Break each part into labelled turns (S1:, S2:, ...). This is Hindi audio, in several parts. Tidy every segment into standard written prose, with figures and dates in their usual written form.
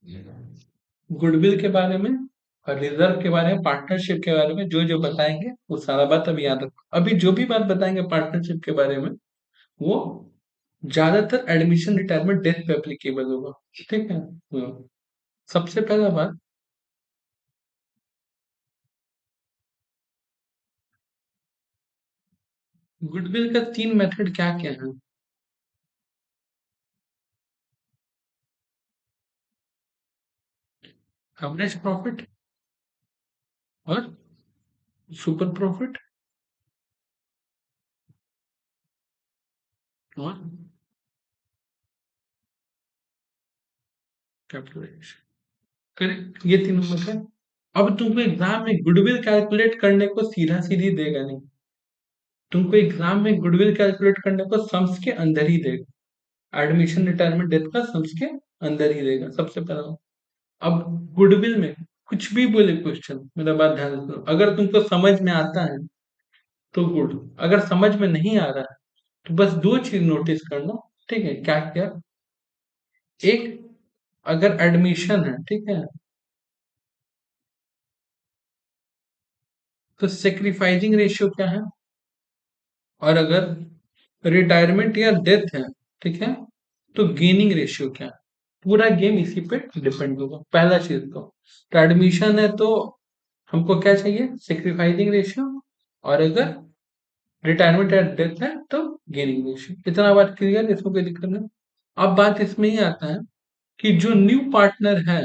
S1: गुडविल के बारे में और रिजर्व के बारे में, पार्टनरशिप के बारे में जो जो बताएंगे वो सारा बात अभी याद रखो। अभी जो भी बात बताएंगे पार्टनरशिप के बारे में वो ज्यादातर एडमिशन, रिटायरमेंट, डेथ पे एप्लीकेबल होगा। ठीक है। सबसे पहला बात, गुडविल का 3 मेथड क्या क्या है? एवरेज प्रॉफिट और सुपर प्रॉफिट और कैपिटलाइजेशन। करेक्ट, ये तीनों मेथड। अब तुमको एग्जाम में गुडविल कैलकुलेट करने को सीधा सीधी देगा नहीं, तुमको एग्जाम में गुडविल कैलकुलेट करने को सम्स के अंदर ही देगा। एडमिशन, रिटायरमेंट, डेथ का सम्स के अंदर ही देगा सबसे पहला। अब गुडविल में कुछ भी बोले क्वेश्चन, मेरा बात ध्यान से सुनो। अगर तुमको समझ में आता है तो गुड, अगर समझ में नहीं आ रहा है तो बस दो चीज नोटिस करना। ठीक है, क्या क्या? एक, अगर एडमिशन है, ठीक है, तो सेक्रीफाइसिंग रेशियो क्या है? और अगर रिटायरमेंट या डेथ है, ठीक है, तो गेनिंग रेशियो क्या है? पूरा गेम इसी पे डिपेंड होगा। पहला चीज तो एडमिशन है तो हमको क्या चाहिए? Sacrificing ratio. और अगर रिटायरमेंट या डेथ है तो गेनिंग रेशियो। इतना बात क्लियर, इसमें कोई दिक्कत नहीं। अब बात इसमें ही आता है कि जो न्यू पार्टनर है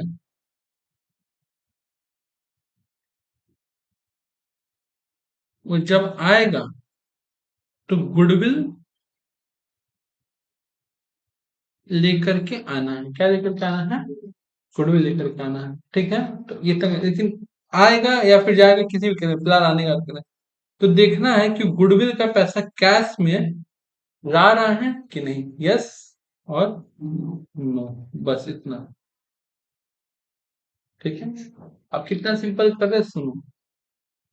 S1: वो जब आएगा तो गुडविल लेकर के आना है। क्या लेकर के आना है? गुडविल लेकर के आना है। ठीक है, तो ये तक, लेकिन आएगा या फिर जाएगा किसी भी केस में, फिलहाल आने का करें। तो देखना है कि गुडविल का पैसा कैश में ला रहा है कि नहीं, यस और नो, बस इतना। ठीक है, अब कितना सिंपल कर रहे हैं, सुनो।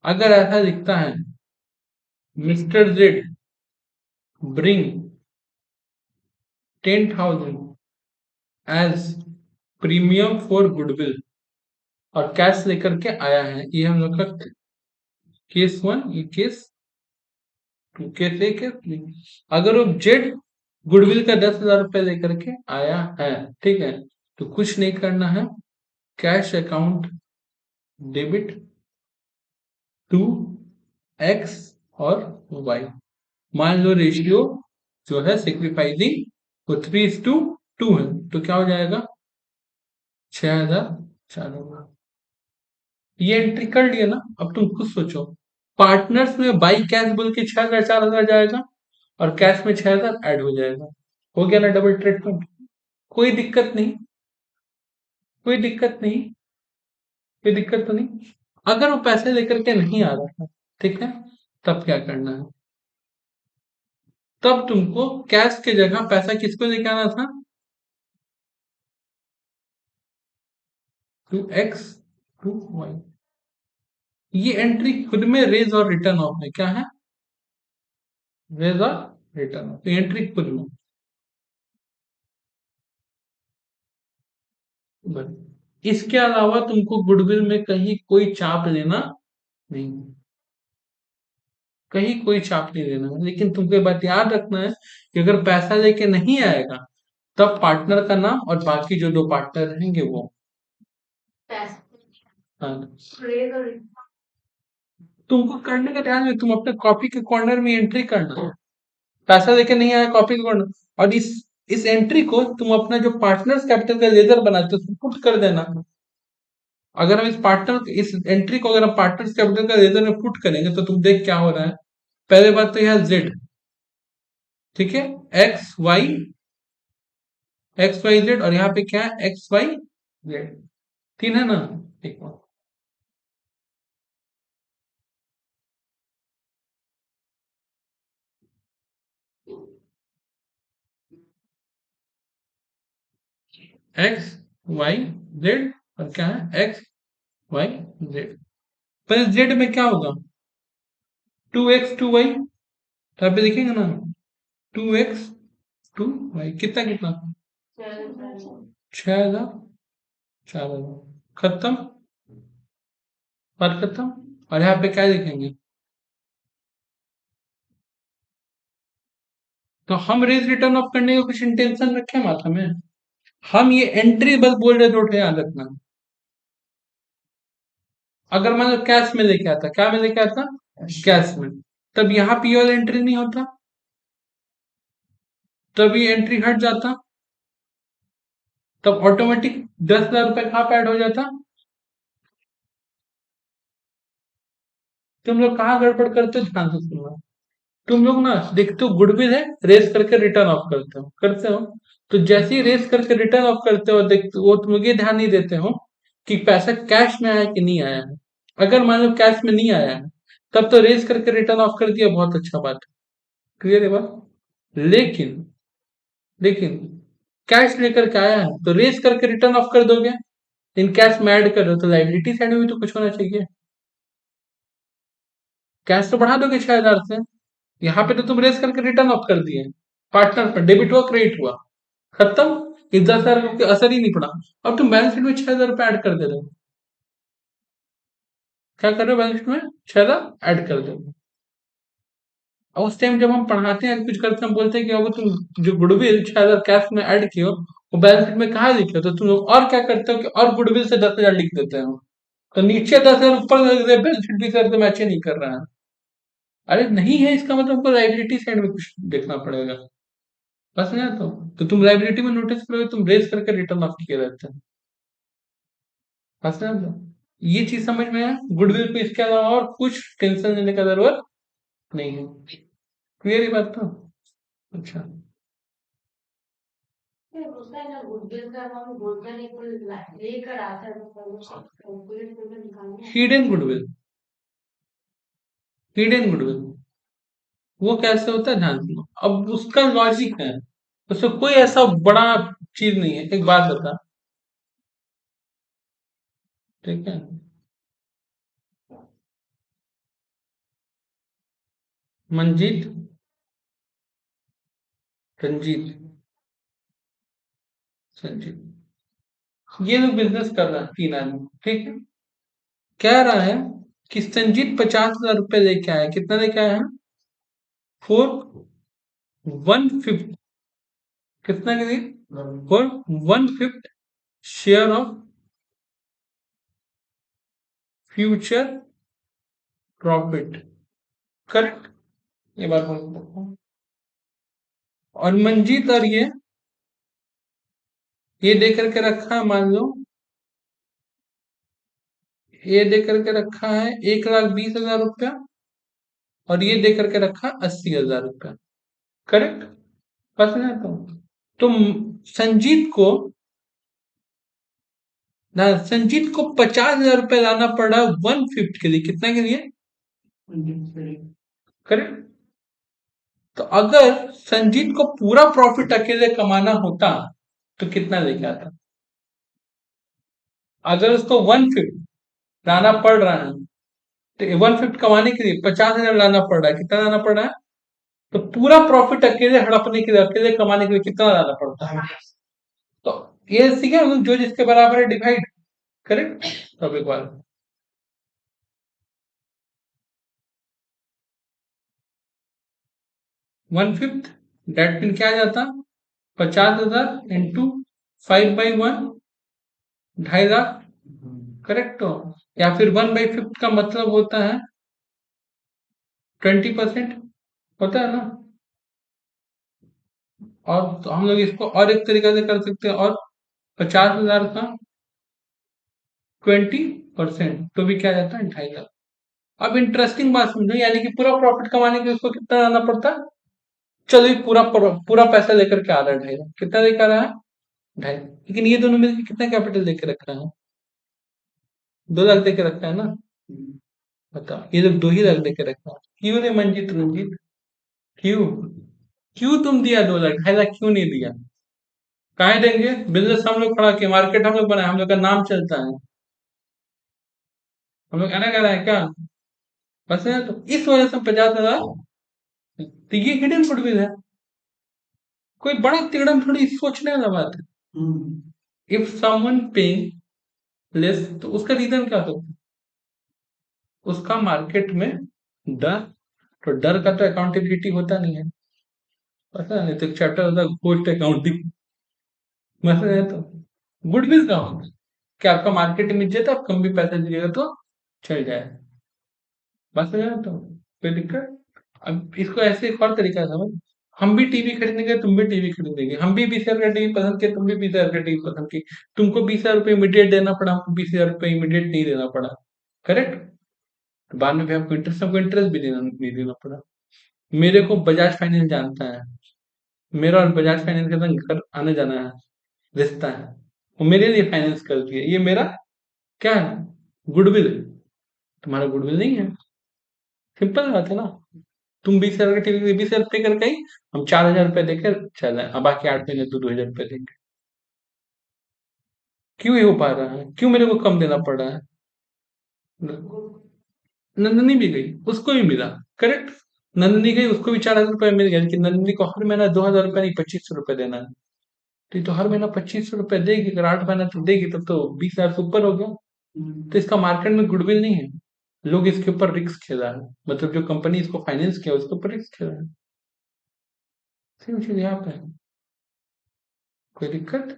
S1: अगर ऐसा दिखता है, mister Z bring 10,000 as premium for goodwill और कैश लेकर के आया है, ये हम लोग का केस वन, ये case two, case A, case B. अगर वो जेड गुडविल का 10,000 रुपये लेकर के आया है, ठीक है, तो कुछ नहीं करना है, cash account debit to X और वाई। मान लो रेशियो जो है सेक्रीफाइसिंग वो 3:2 है, तो क्या हो जाएगा? 6,000 होगा। ये एंट्री कर लिया ना। अब तुम खुद सोचो, पार्टनर्स में बाई कैश बोल के 6,000 4,000 जाएगा और कैश में 6,000 ऐड हो जाएगा। हो गया ना डबल ट्रीटमेंट। कोई दिक्कत नहीं, कोई दिक्कत नहीं, कोई दिक्कत तो नहीं। अगर वो पैसे लेकर के नहीं आ रहा है, ठीक है, तब क्या करना है? तब तुमको कैश के जगह पैसा किसको लेके आना था? To X, to Y. ये एंट्री खुद में रेज और रिटर्न ऑफ में क्या है? रेज और रिटर्न ऑफ, एंट्री खुद में। बस। इसके अलावा तुमको गुडविल में कहीं कोई चाप लेना नहीं, कहीं कोई चाप नहीं लेना है। लेकिन तुमको ये बात याद रखना है कि अगर पैसा लेके नहीं आएगा तब पार्टनर का नाम और बाकी जो दो पार्टनर रहेंगे वो। हाँ, तुमको करने का ध्यान है, तुम अपने कॉपी के कॉर्नर में एंट्री करना। पैसा लेके नहीं आया, कॉपी के कॉर्नर। और इस एंट्री को तुम अपना जो पार्टनर्स कैपिटल का लेजर बनाते हो उसमें पुट कर देना। अगर हम इस एंट्री को अगर हम पार्टनर्स कैपिटल का लेजर में पुट करेंगे तो तुम देख क्या हो रहा है। पहले बात तो यह जेड, ठीक है, X Y, X Y Z, और यहाँ पे क्या है? X Y Z. तीन है ना? ठीक है, एक्स वाई जेड, और क्या है? X Y Z. पर जेड में क्या होगा? 2x 2y, तो यहाँ पे लिखेंगे ना, 2x 2y, कितना कितना? 6,000 4,000 खत्म। बात खत्म। और यहाँ पे क्या लिखेंगे? तो हम रेज रिटर्न ऑफ करने का कुछ इंटेंशन रखे माथा में? हम ये एंट्री बस बोल रहे थे, याद रखना। अगर मान लो कैश में लेके आता, क्या में लेके आता? कैश में। तब यहाँ पे ये वाला एंट्री नहीं होता, तब ये एंट्री हट जाता, तब ऑटोमेटिक 10,000 रुपए कहाँ पे ऐड हो जाता? तुम लोग कहाँ गड़बड़ करते हो, ध्यान से सुनना। तुम लोग ना देखते हो गुडविल है, रेस करके रिटर्न ऑफ करते हो। तो जैसे ही रेस करके रिटर्न ऑफ करते हो, देखते वो तुम लोग ये ध्यान नहीं देते हो कि पैसा कैश में आया कि नहीं आया है। अगर मान लो कैश में नहीं आया है, तब तो रेस करके रिटर्न ऑफ कर दिया, बहुत अच्छा बात है। क्लियर है बात? लेकिन लेकिन कैश लेकर के आया है तो रेस करके रिटर्न ऑफ कर दोगे, इन कैश में ऐड कर रहे हो तो लाइबिलिटी साइड में भी तो कुछ होना चाहिए। कैश तो बढ़ा दोगे 6,000 से, यहाँ पे तो तुम रेस करके रिटर्न ऑफ कर दिए, पार्टनर पर डेबिट हुआ, क्रेडिट हुआ, खत्म। इस 10,000 का असर ही नहीं पड़ा। अब तुम बैलेंस शीट में 6,000 रुपए ऐड कर दे रहे हो। क्या कर रहे हो? बैलेंस शीट में 6,000 ऐड कर दो। और उस टाइम जब हम पढ़ाते हैं कुछ करते हैं, हम बोलते हैं कि अब तुम जो गुडविल 6,000 कैश में ऐड किए हो, वो बैलेंस शीट में कहाँ लिखे हो? तो तुम लोग और क्या करते हो कि और गुडविल से 10,000 लिख देते हो, तो नीचे 10,000 ऊपर बैलेंस शीट भी कर, तो मैच ही नहीं कर रहा है। अरे नहीं है, इसका मतलब हमको लाइबिलिटी साइड में कुछ देखना पड़ेगा। बस ना, तो तुम लाइबिलिटी में नोटिस करोगे, तुम रेस करके रिटर्न ऑफ किए रहते हैं। बस ना, ये चीज समझ में है। गुडविल पे इसके अलावा और कुछ टेंशन लेने का जरूरत नहीं है। क्लियर ही बात तो। अच्छा, हिडन गुडविल। हिडन गुडविल वो कैसे होता है, ध्यान सुनो। अब उसका लॉजिक है, उसमें कोई ऐसा बड़ा चीज नहीं है। एक बात बता, ठीक है? मंजीत, रंजीत, संजीत, ये लोग बिजनेस कर रहा है, 3 आदमी, ठीक है? कह रहा है कि संजीत 50,000 रुपए लेके आया। कितना लेके आया है? 4/1/5। कितना के लिए? 4/1/5 share of future profit. Correct? ये बात बोल सकता हूँ। और मंजीत और ये दे करके रखा है, मान लो ये दे करके रखा है 1,20,000 रुपया, और ये दे करके रखा 80,000 रुपया। करेक्ट? बस ना, तो संजीत को ना संजीत को 50,000 रुपया लाना पड़ा 1/5 के लिए। कितना के लिए? करेक्ट? तो अगर संजीत को पूरा प्रॉफिट अकेले कमाना होता तो कितना लेके आता? अगर उसको 1/5 लाना पड़ रहा है, तो 1/5 कमाने के लिए 50,000 लाना पड़ रहा है। कितना लाना पड़ रहा है? तो पूरा प्रॉफिट अकेले हड़पने के लिए, अकेले कमाने के लिए कितना लाना पड़ता है? तो ये सीखे जो जिसके बराबर है डिवाइड। करेक्ट? अब एक बार 1/5 डेट पिन क्या आ जाता? 50,000 इंटू 5/1, 2.5 लाख। करेक्ट हो? या फिर 1/5 का मतलब होता है 20%, होता है ना? और तो हम लोग इसको और एक तरीका से कर सकते हैं, और 50,000 का 20% तो भी क्या जाता है? 2.5 लाख। अब इंटरेस्टिंग बात समझो, यानी कि पूरा प्रॉफिट कमाने के लिए उसको कितना लाना पड़ता है? चलो ये पूरा पैसा लेकर के आ रहा है 2.5 लाख। कितना लेकर आ रहा है? 2.5 लाख। लेकिन ये दोनों मिलकर कितना कैपिटल लेके रखा है? 2 लाख देके रखा है ना? बताओ, ये लोग 2 ही लाख देके रखा है। क्यों रे मंजीत, रंजीत? क्यों? क्यों तुम दिया 2 लाख? 2.5 लाख क्यों नहीं दिया? काहे देंगे? बिजनेस हम लोग खड़ा किए, मार्केट हम लोग बनाए, हम लोग का नाम चलता है। हम लोग कहना कह रहा है क्या? बस है, तो इस वजह से 50,000। तो ये हिडन गुडविल है, कोई बड़ा तिगड़म थोड़ी सोचने वाला बात है। इफ समवन पेइंग लेस, तो उसका रीजन क्या होता है? उसका मार्केट में डर, तो डर का तो अकाउंटेबिलिटी होता नहीं है, पता नहीं, तो चैप्टर होता है पोस्ट अकाउंटिंग, मतलब है तो गुडविल का होगा कि आपका मार्केट इमेज है, आप कम भी पैसा दीजिएगा तो चल जाए, बस है तो कोई दिक्कत। अब इसको ऐसे एक और तरीका है समझ, हम भी टीवी खरीदेंगे, तुम भी टीवी खरीदेंगे, हम भी 20,000 का टीवी पसंद किया, तुम भी 20,000 का टीवी पसंद की, तुमको 20,000 रुपये इमीडिएट देना पड़ा, हमको 20,000 रुपये इमीडिएट नहीं देना पड़ा, करेक्ट। तो बाद में भी हमको इंटरेस्ट भी देना नहीं देना पड़ा। मेरे को बजाज फाइनेंस जानता है, मेरा और बजाज फाइनेंस के संग घर आने जाना है, रिश्ता है, वो मेरे लिए फाइनेंस करती है, ये मेरा क्या है, गुडविल है। तुम्हारा गुडविल नहीं है, सिंपल बात है ना। तुम 20,000 का टीवी 20,000 पे करके आई, हम 4,000 रुपए देकर चल अब बाकी 8 महीने तो 2,000 रुपए देंगे। क्यों ये हो पा रहा है, क्यों मेरे को कम देना पड़ रहा है? नंदनी भी गई, उसको भी मिला, करेक्ट। नंदनी गई, उसको भी 4,000 रुपए मिल गया, लेकिन नंदनी को हर महीना 2,000 रुपए नहीं 2,500 रुपए देना है। तो ये तो हर महीना 2,500 रुपए देगी, अगर 8 महीना तो देगी, तब तो 20,000 से ऊपर हो गया। तो इसका मार्केट में गुडविल नहीं है, लोग इसके ऊपर रिस्क खेल रहा है, मतलब जो कंपनी इसको फाइनेंस किया उसके ऊपर रिस्क खेल रहा है। सेम चीज यहाँ पे है, कोई दिक्कत?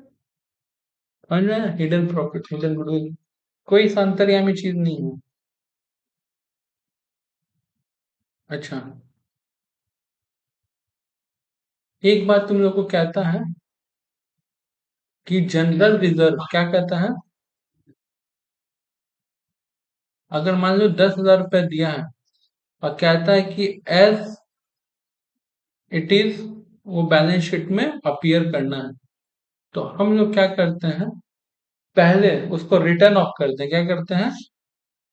S1: समझ में आया? हिडन प्रॉफिट, हिडन गुडविल, कोई अंतर्यामी चीज नहीं है। अच्छा, एक बात तुम लोग को कहता है कि जनरल रिजर्व क्या कहता है, अगर मान लो 10,000 रुपए दिया है और कहता है कि एज इट इज वो बैलेंस शीट में अपीयर करना है, तो हम लोग क्या करते हैं, पहले उसको रिटर्न ऑफ करते हैं, क्या करते हैं,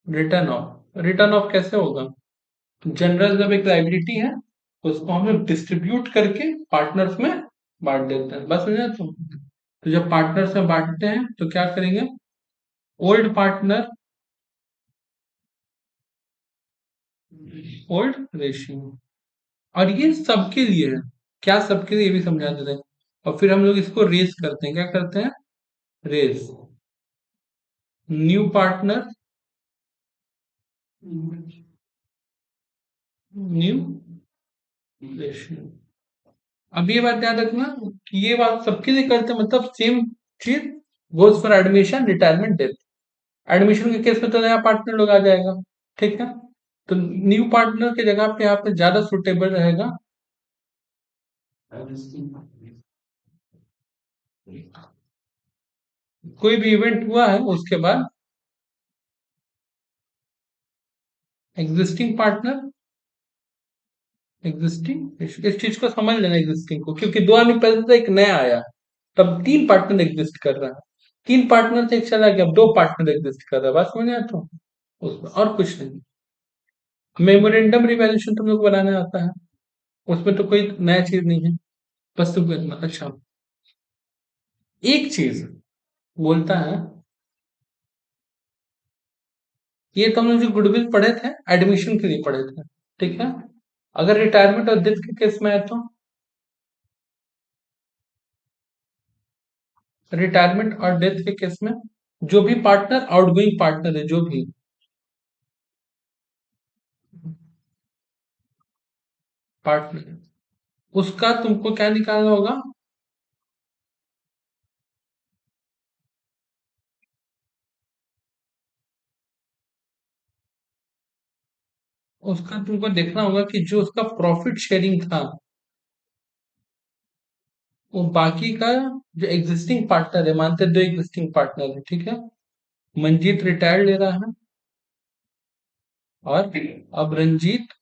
S1: रिटर्न ऑफ। रिटर्न ऑफ कैसे होगा, जनरल जब एक लाइबिलिटी है, उसको हम लोग डिस्ट्रीब्यूट करके पार्टनर्स में बांट देते हैं, बस समझे तो जब पार्टनर्स में बांटते हैं तो क्या करेंगे, ओल्ड पार्टनर, ओल्ड रेशियो, और ये सबके लिए है, क्या सबके लिए, ये भी समझा देते हैं। और फिर हम लोग इसको रेज करते हैं, क्या करते हैं, raise, new partner, new ratio. अब ये बात याद रखना कि ये बात सबके लिए करते हैं, मतलब सेम चीज goes for admission, retirement, death. Admission के केस में तो नया पार्टनर लोग आ जाएगा, ठीक है, तो न्यू पार्टनर की जगह पे यहाँ पे ज्यादा सुटेबल रहेगा, कोई भी इवेंट हुआ है उसके बाद एग्जिस्टिंग पार्टनर, एग्जिस्टिंग, इस चीज को समझ लेना एग्जिस्टिंग को, क्योंकि दो आदमी पहले था, एक नया आया, तब तीन पार्टनर एग्जिस्ट कर रहा है, तीन पार्टनर से एक चला गया, अब दो पार्टनर एग्जिस्ट कर रहा है, बात समझ आया तो उसमें और कुछ नहीं। मेमोरेंडम रिवैल्यूएशन तुम लोग को बनाने आता है, उसमें तो कोई नया चीज नहीं है, बस तुम इतना। अच्छा, एक चीज बोलता है, ये तो हम लोग जो गुडविल पढ़े थे एडमिशन के लिए पढ़े थे, ठीक है, अगर रिटायरमेंट और डेथ के केस में है तो, रिटायरमेंट और डेथ के केस में जो भी पार्टनर आउटगोइंग पार्टनर है, जो भी पार्टनर, उसका तुमको क्या निकालना होगा, उसका तुमको देखना होगा कि जो उसका प्रॉफिट शेयरिंग था, वो बाकी का जो एग्जिस्टिंग पार्टनर है, मानते हैं दो एग्जिस्टिंग पार्टनर है, ठीक है, मंजीत रिटायर ले रहा है, और अब रंजीत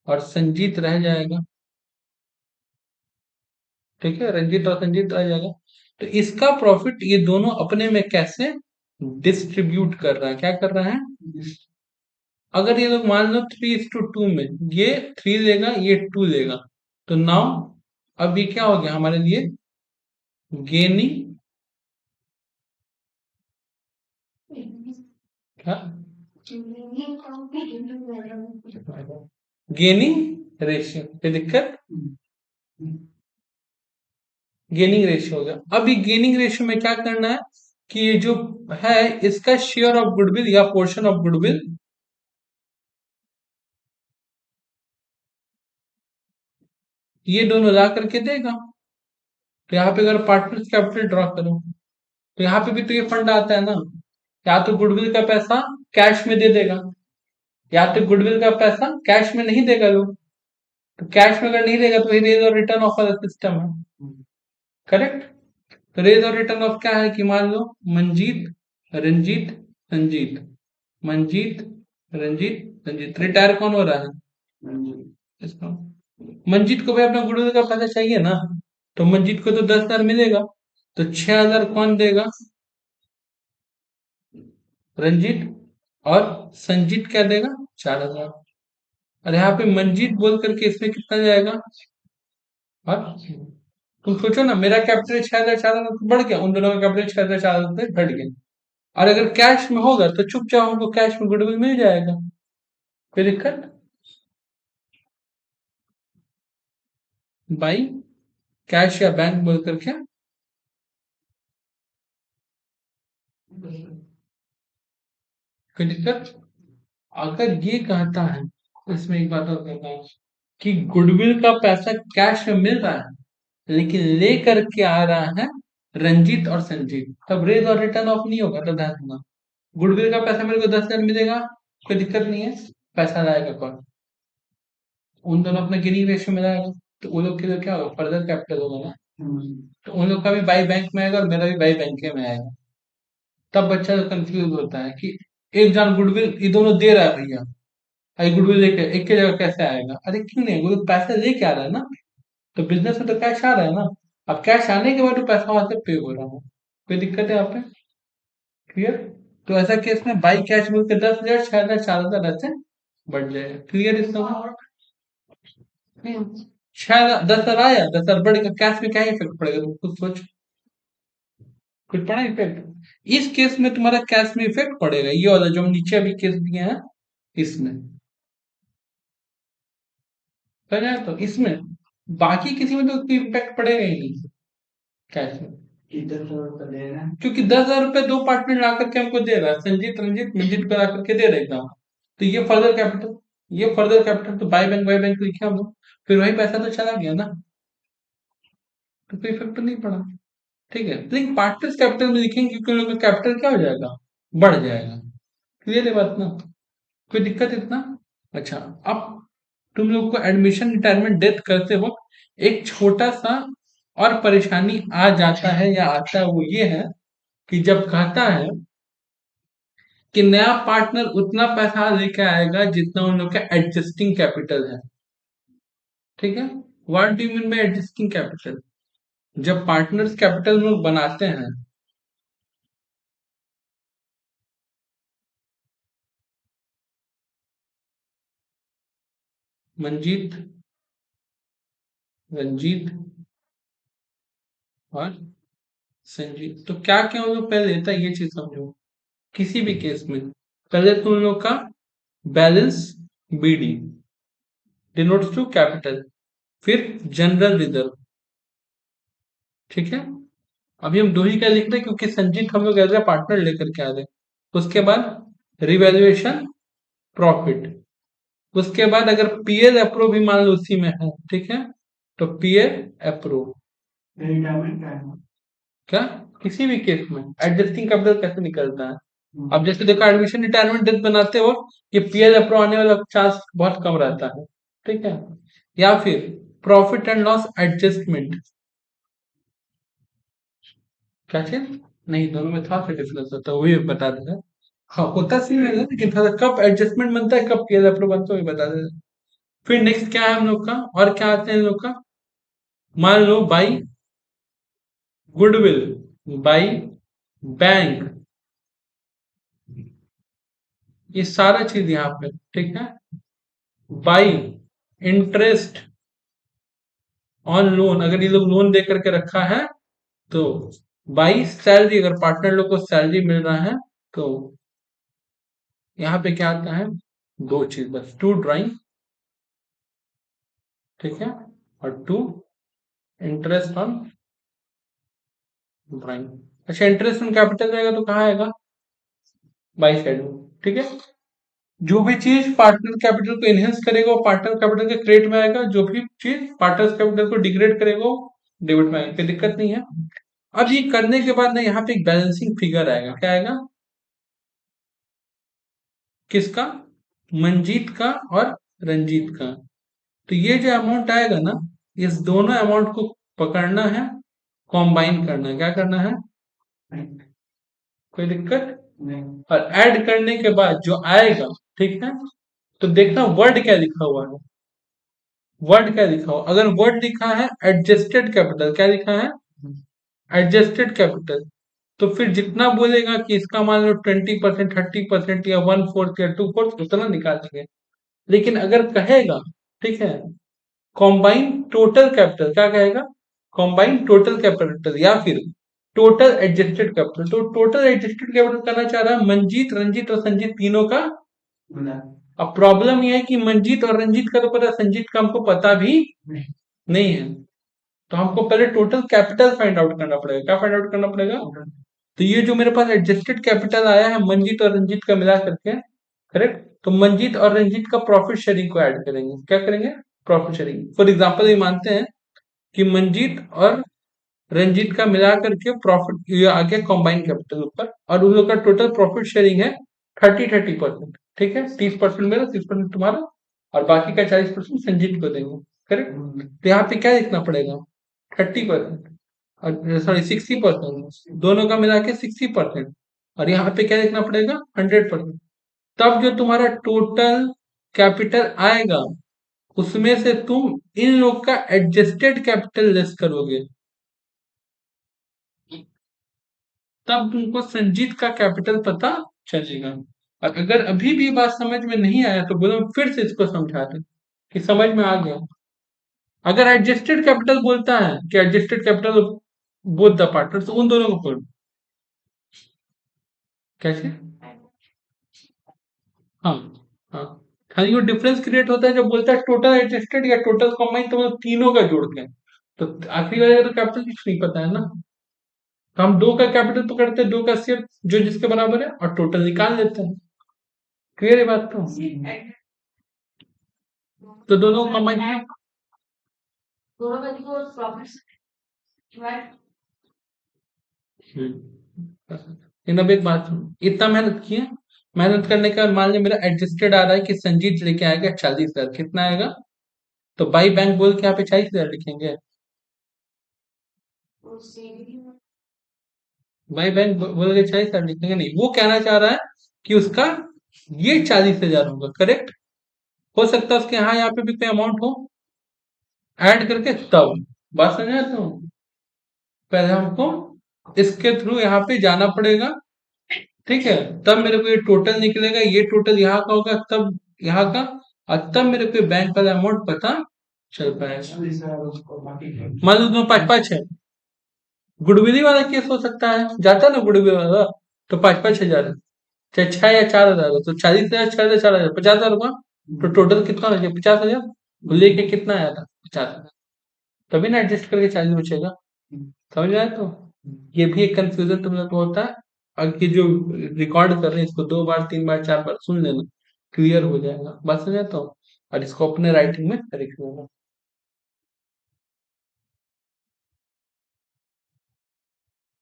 S1: और संजीत रह जाएगा, ठीक है, रंजीत और संजीत रह जाएगा, तो इसका प्रॉफिट ये दोनों अपने में कैसे डिस्ट्रीब्यूट कर रहा है, क्या कर रहा है, अगर ये लोग मान लो 3:2 में, ये 3 लेगा, ये 2 लेगा, तो नाउ अब ये क्या हो गया हमारे लिए, गेनिंग, क्या, गेनिंग रेशियो, कोई दिक्कत, गेनिंग रेशियो हो गया। अब ये गेनिंग रेशियो में क्या करना है, कि ये जो है इसका शेयर ऑफ गुडविल या पोर्शन ऑफ गुडविल ये दोनों ला करके देगा। तो यहाँ पे अगर पार्टनर्स कैपिटल ड्रॉ करो तो यहाँ पे भी तो ये फंड आता है ना। या तो गुडविल का पैसा कैश में दे देगा, या तो गुडविल का पैसा कैश में नहीं देगा लोग। तो कैश में अगर नहीं देगा तो रेज और रिटर्न ऑफ सिस्टम है, करेक्ट। तो रेज और रिटर्न ऑफ क्या है कि मान लो मंजीत रंजीत संजीत, मंजीत रंजीत संजीत, रिटायर कौन हो रहा है इसका, मंजीत को भाई अपना गुडविल का पैसा चाहिए ना। तो मंजीत को तो 10,000 मिलेगा, तो 6,000 कौन देगा, रंजीत। और संजीत क्या देगा, 4,000। और यहाँ पे मंजीत बोल करके इसमें कितना जाएगा, और तुम सोचो ना, मेरा कैपिटल 6,000 4,000 बढ़ गया, उन दोनों का कैपिटल 6,000 4,000 से घट गया। और अगर कैश में होगा तो चुपचाप हमको कैश में गुडविल मिल जाएगा, कोई दिक्कत। बाई कैश या बैंक बोल करके, कोई दिक्कत। अगर ये कहता है, इसमें एक बात और कहता है कि गुडविल का पैसा कैश में मिल रहा है लेकिन ले करके आ रहा है रंजीत और संजीत, तब रेज और रिटर्न ऑफ नहीं होगा, तो ध्यान रखना। गुडविल का पैसा मेरे को 10,000 मिलेगा, कोई दिक्कत नहीं है, पैसा लाएगा कौन, उन दोनों अपना गिनी रेशियो में लाएगा। तो उन लोग के लिए क्या होगा, फर्दर कैपिटल होगा ना। तो उन लोग का भी बाई बैंक में आएगा और मेरा भी बाई बैंक में आएगा। तब बच्चा कंफ्यूज होता है कि एक जान गुडविल ये दोनों दे रहा है भैया, अरे गुडविल लेके एक की जगह कैसे आएगा, अरे क्यों नहीं, गुडविल पैसा लेके आ रहा है ना। तो बिजनेस में तो कैश आ रहा है ना, अब कैश आने के बाद तो पैसा वहां से पे हो रहा है, कोई दिक्कत है यहाँ पे, क्लियर। तो ऐसा केस में बाई कैश मिलकर 10,000 6,000 4,000 ऐसे बढ़ जाएगा, क्लियर इसका। छह 10,000 आया, 10,000 बढ़ेगा, कैश में क्या इफेक्ट पड़ेगा तुम खुद सोच, कुछ पड़ा इफेक्ट। इस केस में तुम्हारा कैश में इफेक्ट पड़ेगा, ये वाला जो हम नीचे अभी केस दिए हैं इसमें, समझ आया। तो इसमें बाकी किसी में तो कोई इम्पैक्ट पड़ेगा ही नहीं कैश में, क्योंकि 10,000 रुपए दो पार्टनर ला करके हमको दे रहा है, संजीत रंजीत मंजीत को ला करके दे रहा है एकदम। तो ये फर्दर कैपिटल तो बाय बैंक लिखे हम लोग, फिर वही पैसा तो चला गया ना, तो कोई इफेक्ट तो नहीं पड़ा, ठीक है। लेकिन पार्टनर्स कैपिटल में लिखेंगे क्योंकि उन लोगों का कैपिटल क्या हो जाएगा, बढ़ जाएगा, क्लियर है बात ना, कोई दिक्कत इतना। अच्छा, अब तुम लोग को एडमिशन रिटायरमेंट डेथ करते वक्त एक छोटा सा और परेशानी आ जाता है या आता है, वो ये है कि जब कहता है कि नया पार्टनर उतना पैसा लेके आएगा जितना उन लोग का एडजस्टिंग कैपिटल है, ठीक है। What do you mean by adjusting capital, जब पार्टनर्स कैपिटल में बनाते हैं, मंजीत रंजीत और संजीत, तो क्या क्या उन लोग पहले लेता है ये चीज समझो। किसी भी केस में पहले तो उन लोग का balance BD denotes to capital, फिर जनरल रिजर्व, ठीक है। अभी हम दो ही का लिख रहे हैं क्योंकि संजीत हम लोग एज ए पार्टनर लेकर के आ रहे हैं। उसके बाद रिवैल्यूएशन प्रॉफिट, उसके बाद अगर पीएल अप्रूव भी मान लो उसी में है, ठीक है, तो पीएल अप्रूव क्या, किसी भी केस में एडजस्टिंग कैपिटल कैसे निकलता है। अब जैसे देखो एडमिशन रिटायरमेंट डेथ बनाते हो, ये पीएल अप्रूव आने वाला चांस बहुत कम रहता है, ठीक है। या फिर प्रॉफिट एंड लॉस एडजस्टमेंट, क्या चीज, नहीं दोनों में थोड़ा सा डिफरेंस होता है, वही बता देगा। हाँ होता सेम है लेकिन थोड़ा कब एडजस्टमेंट बनता है कब पीएल अप्रूव बनता है वही बता देगा। फिर नेक्स्ट क्या है हम लोग का, और क्या आते हैं हम लोग का, मान लो बाई गुडविल, बाई बैंक, ये सारा चीज यहाँ पे, ठीक है। बाई इंटरेस्ट ऑन लोन, अगर ये लोग लोन दे करके रखा है तो। बाई सैलरी, अगर पार्टनर लोग को सैलरी मिल रहा है तो। यहाँ पे क्या आता है, दो चीज बस, टू ड्राइंग, ठीक है, और टू इंटरेस्ट ऑन ड्राइंग, अच्छा, इंटरेस्ट ऑन कैपिटल रहेगा तो कहाँ आएगा? बाई साइड में। ठीक है, जो भी चीज पार्टनर कैपिटल को एनहेंस करेगा वो पार्टनर कैपिटल के क्रेडिट में आएगा, जो भी चीज पार्टनर कैपिटल को डिग्रेड करेगा वो डेबिट में आएगा, कोई दिक्कत नहीं है। अब ये करने के बाद ना यहाँ पे एक बैलेंसिंग फिगर आएगा, क्या आएगा? किसका? मंजीत का और रंजीत का। तो ये जो अमाउंट आएगा ना, इस दोनों अमाउंट को पकड़ना है, कॉम्बाइन करना है। क्या करना है? कोई दिक्कत नहीं। और ऐड करने के बाद जो आएगा, ठीक है, तो देखना वर्ड क्या लिखा हुआ है। वर्ड क्या लिखा हुआ? अगर वर्ड लिखा है एडजस्टेड कैपिटल, क्या लिखा है? एडजस्टेड कैपिटल, तो फिर जितना बोलेगा कि इसका मान लो 20%, 30% या 1/4 या 2/4 उतना निकालेंगे। लेकिन अगर कहेगा, ठीक है, कॉम्बाइन टोटल कैपिटल, क्या कहेगा? कॉम्बाइन टोटल कैपिटल या फिर टोटल एडजस्टेड कैपिटल। तो टोटल एडजस्टेड कैपिटल करना चाह रहा है मंजीत, रंजीत और संजीत तीनों का। अब प्रॉब्लम यह है कि मंजीत और रंजीत का तो पता है, संजीत का हमको पता भी नहीं है। तो हमको पहले टोटल कैपिटल फाइंड आउट करना पड़ेगा। क्या फाइंड आउट करना पड़ेगा? तो ये जो मेरे पास एडजस्टेड कैपिटल आया है मंजीत और रंजीत का मिला करके, करेक्ट, तो मंजीत और रंजीत का प्रॉफिट शेयरिंग को ऐड करेंगे। क्या करेंगे? Profit sharing. फॉर एग्जाम्पल ये मानते हैं कि मंजीत और रंजीत का मिला करके प्रॉफिट ये आ गया कॉम्बाइन कैपिटल ऊपर, और उन लोग का टोटल प्रॉफिट शेयरिंग है 30-30%। ठीक है, 30% मेरा, 30% तुम्हारा, और बाकी का 40% संजीत को देंगे। करेक्ट, तो यहाँ पे क्या लिखना पड़ेगा? 30%, और सॉरी 60%, दोनों का मिला के 60%, और यहाँ पे क्या लिखना पड़ेगा? 100%। तब जो तुम्हारा टोटल कैपिटल आएगा उसमें से तुम इन लोग का एडजस्टेड कैपिटल लेस करोगे, तब तुमको संजीत का कैपिटल पता चलेगा। और अगर अभी भी बात समझ में नहीं आया तो बोलो फिर से इसको समझा दे कि समझ में आ गया। अगर एडजस्टेड कैपिटल बोलता है कि adjusted capital both the partner, तो उन दोनों को पढ़ो। कैसे? हाँ, हाँ, खाली वो डिफरेंस क्रिएट होता है जब बोलता है टोटल एडजस्टेड या टोटल कॉम्बाइन, तो वो तीनों का जोड़ के। तो आखिरी वाले का तो कैपिटल कुछ नहीं पता है ना, तो हम दो का कैपिटल पकड़ते हैं, दो का शेयर जो जिसके बराबर है, और टोटल निकाल लेते हैं। क्लियर है बात? तो दोनों कॉम्बाइन है। लेकिन अब एक बात सुनो, इतना मेहनत किया, मेहनत करने के बाद मान लिया मेरा एडजस्टेड आ रहा है कि संजीत लेके आएगा 40,000, कितना आएगा? तो बाई बैंक बोल के यहाँ पे 40,000 लिखेंगे। बाई बैंक बोल के 40,000 लिखेंगे नहीं, वो कहना चाह रहा है कि उसका ये 40,000 होगा। करेक्ट, हो सकता है उसके यहाँ पे भी कोई अमाउंट हो ऐड करके, तब बात समझ तो पहले हमको इसके थ्रू यहाँ पे जाना पड़ेगा। ठीक है, तब मेरे को ये टोटल निकलेगा, ये टोटल यहाँ का होगा, तब यहाँ का, और तब मेरे को बैंक वाला अमाउंट पता चल पाएगा। मान लो तुम्हें 5-5 है, गुडविली वाला केस हो सकता है, जाता ना गुडविल वाला, तो 5-5 हजार, चाहे 6 या 4 हजार हो, तो 40,000, 6,000, 4,000, 50,000 हुआ। तो टोटल कितना हो गया? 50,000। लेके कितना आया था? 50,000। तभी ना एडजस्ट करके 40 बचेगा। समझ में आया? तो ये भी एक कंफ्यूजन तुम लोग को होता है। और ये जो रिकॉर्ड कर रहे हैं इसको 2 बार, 3 बार, 4 बार सुन लेना, क्लियर हो जाएगा। बात समझ तो, और इसको अपने राइटिंग में लिख लेना।